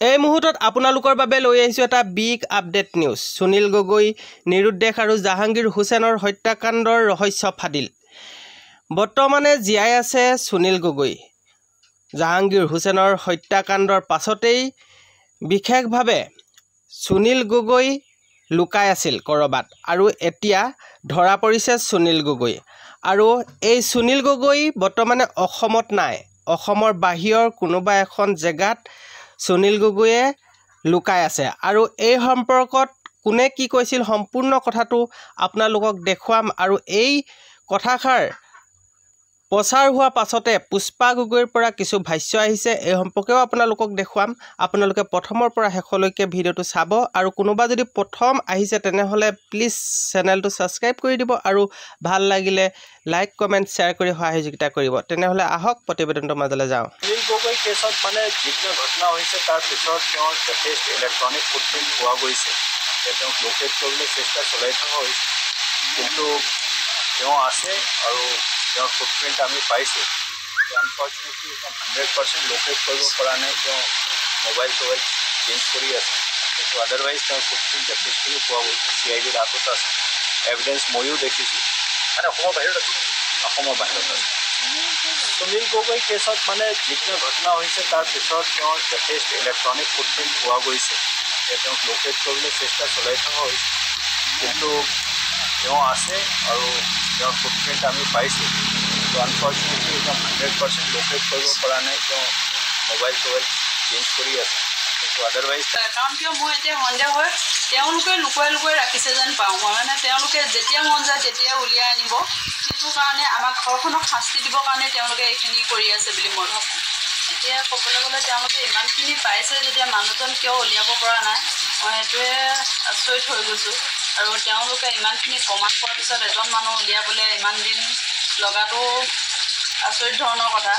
এই মুহূৰ্তত আপোনালোকৰ বাবে লৈ আহিছোঁ এটা big update news. Sunil Gogoi, নিৰুদ্দেশ আৰু জাহাংগীৰ হুছেইনৰ হত্যাকাণ্ডৰ ৰহস্য ফাদিল। বৰ্তমানে জীয়াই আছে সুনীল গগৈ। জাহাংগীৰ হুছেইনৰ হত্যাকাণ্ডৰ পাছতেই বিশেষভাৱে সুনীল গগৈ লুকাই আছিল ক'ৰবাত, আৰু এতিয়া ধৰা পৰিছে সুনীল গগৈ। আৰু এই সুনীল গগৈ বৰ্তমানে অসমত নাই, অসমৰ বাহিৰৰ কোনোবা এখন জেগাত সুনীল গগৈয়ে লুকাই আছে। আৰু এই সম্পৰ্কত কোনে কি কৈছিল সম্পূৰ্ণ কথাটো আপোনালোকক দেখুৱাম। আৰু এই কথাষাৰ প্ৰচাৰ হোৱাৰ পাছতে পুষ্পা গগৈৰ পৰা কিছু ভাষ্য আহিছে, এই সম্পৰ্কেও আপোনালোকক দেখুৱাম। আপোনালোকে প্ৰথমৰ পৰা শেষলৈকে ভিডিঅ'টো চাব, আৰু কোনোবা যদি প্ৰথম আহিছে তেনেহ'লে প্লিজ চেনেলটো ছাবস্ক্ৰাইব কৰি দিব, আৰু ভাল লাগিলে লাইক কমেণ্ট শ্বেয়াৰ কৰি সহযোগিতা কৰিব। তেনেহ'লে আহক প্ৰতিবেদনটোৰ মাজলৈ যাওঁ। সুনীল গগৈ কেছত মানে যিখিনি ঘটনা হৈছে তাৰ পিছত তেওঁৰ যথেষ্ট ইলেক্ট্ৰনিক ফুটপ্ৰিণ্ট পোৱা গৈছে। তেওঁক লোকেট কৰিবলৈ চেষ্টা চলাই থকা হৈছে, কিন্তু তেওঁ আছে আৰু তেওঁৰ ফুটপ্ৰিণ্ট আমি পাইছোঁ। আনফৰ্চুনেটলি 100% লোকেট কৰিব পৰা নাই। তেওঁ মোবাইল চেঞ্জ কৰি আছে, কিন্তু আদাৰৱাইজ তেওঁৰ ফুটপ্ৰিণ্ট যথেষ্টখিনি পোৱা গৈছে। CIDৰ আগত আছে, এভিডেঞ্চ ময়ো দেখিছোঁ। মানে অসমৰ বাহিৰত আছে। সুনীল গগৈ কেছত মানে যিখিনি ঘটনা হৈছে তাৰ পিছত তেওঁৰ যথেষ্ট ইলেক্ট্ৰনিক ফুটপ্ৰিণ্ট পোৱা গৈছে। তেওঁক লোকেট কৰিবলৈ চেষ্টা চলাই থকা হৈছে, কিন্তু তেওঁ আছে আৰু তেওঁৰ ফুটপ্ৰিণ্ট আমি পাইছোঁ। কিন্তু আনফৰ্চুনেটলি 100% লোকেট কৰিব পৰা নাই। তেওঁ মোবাইল চেঞ্জ কৰি আছে, কিন্তু আদাৰৱাইজ কাৰণ কিয় মই এতিয়া সন্দেহ হয় তেওঁলোকে লুকুৱাই ৰাখিছে যেন পাওঁ মই। মানে তেওঁলোকে যেতিয়া মন যায় তেতিয়া উলিয়াই আনিব, সেইটো কাৰণে আমাক ঘৰখনক শাস্তি দিবৰ কাৰণে তেওঁলোকে এইখিনি কৰি আছে বুলি মই ভাবোঁ। এতিয়া ক'বলৈ গ'লে তেওঁলোকে ইমানখিনি পাইছে যেতিয়া মানুহজন কিয় উলিয়াব পৰা নাই, মই সেইটোৱে আচৰিত হৈ গৈছোঁ। আৰু তেওঁলোকে ইমানখিনি প্ৰমাণ পোৱাৰ পিছত এজন মানুহ উলিয়াবলৈ ইমান দিন লগাটো আচৰিত ধৰণৰ কথা।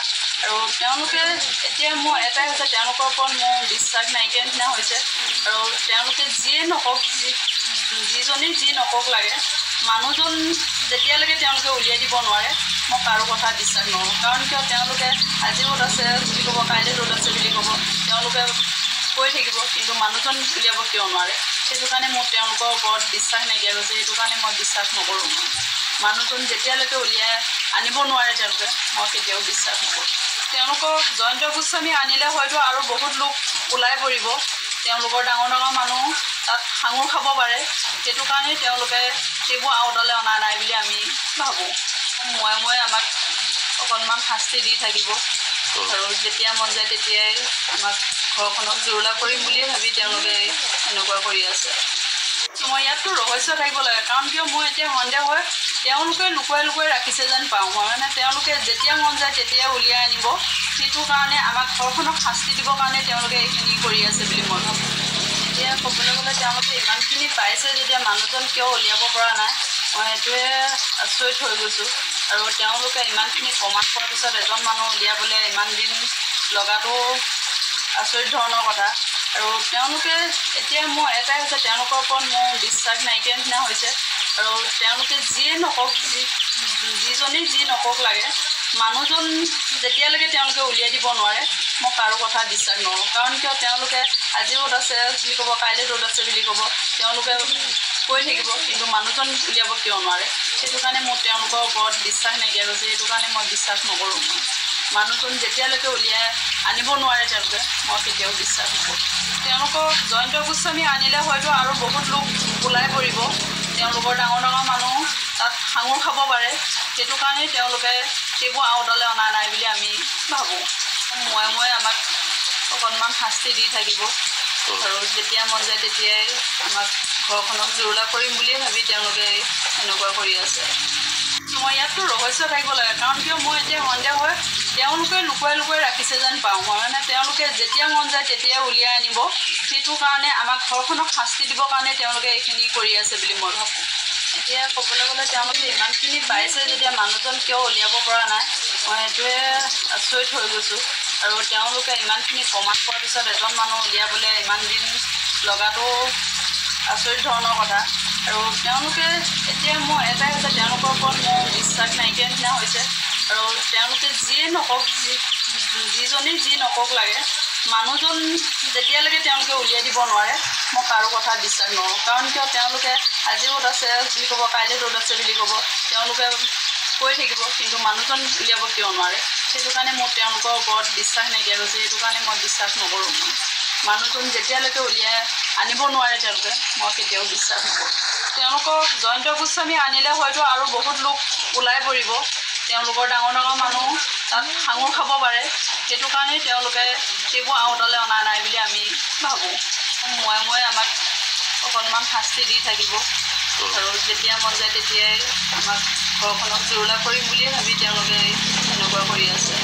আৰু তেওঁলোকে এতিয়া মোৰ এটাই হৈছে, তেওঁলোকৰ ওপৰত মোৰ বিশ্বাস নাইকিয়া নিচিনা হৈছে। আৰু তেওঁলোকে যিয়ে নকওক, যিজনেই যি নকওক লাগে, মানুহজন যেতিয়ালৈকে তেওঁলোকে উলিয়াই দিব নোৱাৰে মই কাৰো কথা বিশ্বাস নকৰোঁ। কাৰণ কিয় তেওঁলোকে আজি ৰ'দ আছে বুলি ক'ব, কাইলৈ ৰ'দ আছে বুলি ক'ব, তেওঁলোকে কৈ থাকিব, কিন্তু মানুহজন উলিয়াব কিয় নোৱাৰে। সেইটো কাৰণে মোৰ তেওঁলোকৰ ওপৰত বিশ্বাস নাইকিয়া হৈছে। সেইটো কাৰণে মই বিশ্বাস নকৰোঁ। মানুহজন যেতিয়ালৈকে উলিয়াই আনিব নোৱাৰে তেওঁলোকে, মই কেতিয়াও বিশ্বাস নকৰোঁ। তেওঁলোকক জয়ন্ত গোস্বামী আনিলে হয়তো আৰু বহুত লোক ওলাই পৰিব, তেওঁলোকৰ ডাঙৰ মানুহ তাত সাঙুৰ খাব পাৰে। সেইটো কাৰণেই তেওঁলোকে সেইবোৰ আওতালৈ অনা নাই বুলি আমি ভাবোঁ। মই আমাক অকণমান শাস্তি দি থাকিব, আৰু যেতিয়া মন যায় তেতিয়াই আমাক ঘৰখনক জুৰুলা কৰিম বুলিয়ে ভাবি তেওঁলোকে এনেকুৱা কৰি আছে। মই ইয়াততো ৰহস্য থাকিব লাগে, কাৰণ কিয় মই এতিয়া সন্দেহ হয় তেওঁলোকে লুকুৱাই ৰাখিছে যেন পাওঁ মই। মানে তেওঁলোকে যেতিয়া মন যায় তেতিয়াই উলিয়াই আনিব, সেইটো কাৰণে আমাক ঘৰখনক শাস্তি দিবৰ কাৰণে তেওঁলোকে এইখিনি কৰি আছে বুলি মই ভাবোঁ। এতিয়া ক'বলৈ গ'লে তেওঁলোকে ইমানখিনি পাইছে যেতিয়া মানুহজন কিয় উলিয়াব পৰা নাই, মই সেইটোৱে আচৰিত হৈ গৈছোঁ। আৰু তেওঁলোকে ইমানখিনি প্ৰমাণ পোৱাৰ পিছত এজন মানুহ উলিয়াবলৈ ইমান দিন লগাটো আচৰিত ধৰণৰ কথা। আৰু তেওঁলোকে এতিয়া মোৰ এটাই হৈছে, তেওঁলোকৰ ওপৰত মোৰ বিশ্বাস নাইকিয়া নিচিনা হৈছে। আৰু তেওঁলোকে যিয়ে নকওক, যিজনেই যি নকওক লাগে, মানুহজন যেতিয়ালৈকে তেওঁলোকে উলিয়াই দিব নোৱাৰে মই কাৰো কথা বিশ্বাস নকৰোঁ। কাৰণ কিয় তেওঁলোকে আজি ৰ'দ আছে বুলি ক'ব, কাইলৈ ৰ'দ আছে বুলি ক'ব, তেওঁলোকে কৈ থাকিব, কিন্তু মানুহজন উলিয়াব কিয় নোৱাৰে। সেইটো কাৰণে মোৰ তেওঁলোকৰ ওপৰত বিশ্বাস নাইকিয়া হৈছে। সেইটো কাৰণে মই বিশ্বাস নকৰোঁ। মানুহজন যেতিয়ালৈকে উলিয়াই আনিব নোৱাৰে তেওঁলোকে, মই কেতিয়াও বিশ্বাস নকৰোঁ। তেওঁলোকক জয়ন্ত গোস্বামী আনিলে হয়তো আৰু বহুত লোক ওলাই পৰিব, তেওঁলোকৰ ডাঙৰ মানুহ তাত সাঙুৰ খাব পাৰে। সেইটো কাৰণেই তেওঁলোকে সেইবোৰ আওতালৈ অনা নাই বুলি আমি ভাবোঁ। মই আমাক অকণমান শাস্তি দি থাকিব, আৰু যেতিয়া মন যায় তেতিয়াই আমাক ঘৰখনক জুৰুলা কৰিম বুলিয়ে ভাবি তেওঁলোকে এনেকুৱা কৰি আছে। মই ইয়াততো ৰহস্য থাকিব লাগে, কাৰণ কিয় মই এতিয়া সন্দেহ হয় তেওঁলোকে লুকুৱাই ৰাখিছে যেন পাওঁ মই। মানে তেওঁলোকে যেতিয়া মন যায় তেতিয়াই উলিয়াই আনিব, সেইটো কাৰণে আমাক ঘৰখনক শাস্তি দিবৰ কাৰণে তেওঁলোকে এইখিনি কৰি আছে বুলি মই ভাবোঁ। এতিয়া ক'বলৈ গ'লে তেওঁলোকে ইমানখিনি পাইছে যেতিয়া মানুহজন কিয় উলিয়াব পৰা নাই, মই সেইটোৱে আচৰিত হৈ গৈছোঁ। আৰু তেওঁলোকে ইমানখিনি প্ৰমাণ পোৱাৰ পিছত এজন মানুহ উলিয়াবলৈ ইমান দিন লগাটো আচৰিত ধৰণৰ কথা। আৰু তেওঁলোকে এতিয়া মোৰ এটাই হৈছে, তেওঁলোকৰ ওপৰত মোৰ বিশ্বাস নাইকিয়া নিচিনা হৈছে। আৰু তেওঁলোকে যিয়ে নকওক, যিজনেই যি নকওক লাগে, মানুহজন যেতিয়ালৈকে তেওঁলোকে উলিয়াই দিব নোৱাৰে মই কাৰো কথা বিশ্বাস নকৰোঁ কাৰণ কিয় তেওঁলোকে আজি ৰ'দ আছে বুলি ক'ব কাইলৈ ৰ'দ আছে বুলি ক'ব তেওঁলোকে কৈ থাকিব কিন্তু মানুহজন উলিয়াব কিয় নোৱাৰে সেইটো কাৰণে মোৰ তেওঁলোকৰ ওপৰত বিশ্বাস নাইকিয়া গৈছে সেইটো কাৰণে মই বিশ্বাস নকৰোঁ মানুহজন যেতিয়ালৈকে উলিয়াই আনিব নোৱাৰে তেওঁলোকে মই কেতিয়াও বিশ্বাস নকৰোঁ তেওঁলোকক জয়ন্ত গোস্বামী আনিলে হয়তো আৰু বহুত লোক ওলাই পৰিব তেওঁলোকৰ ডাঙৰ ডাঙৰ মানুহ তাত সাঙুৰ খাব পাৰে সেইটো কাৰণেই তেওঁলোকে সেইবোৰ আওতালৈ অনা নাই বুলি আমি ভাবোঁ মই আমাক অকণমান শাস্তি দি থাকিব আৰু যেতিয়া মন যায় তেতিয়াই আমাক ঘৰখনক জুৰুলা কৰিম বুলিয়ে ভাবি তেওঁলোকে এনেকুৱা কৰি আছে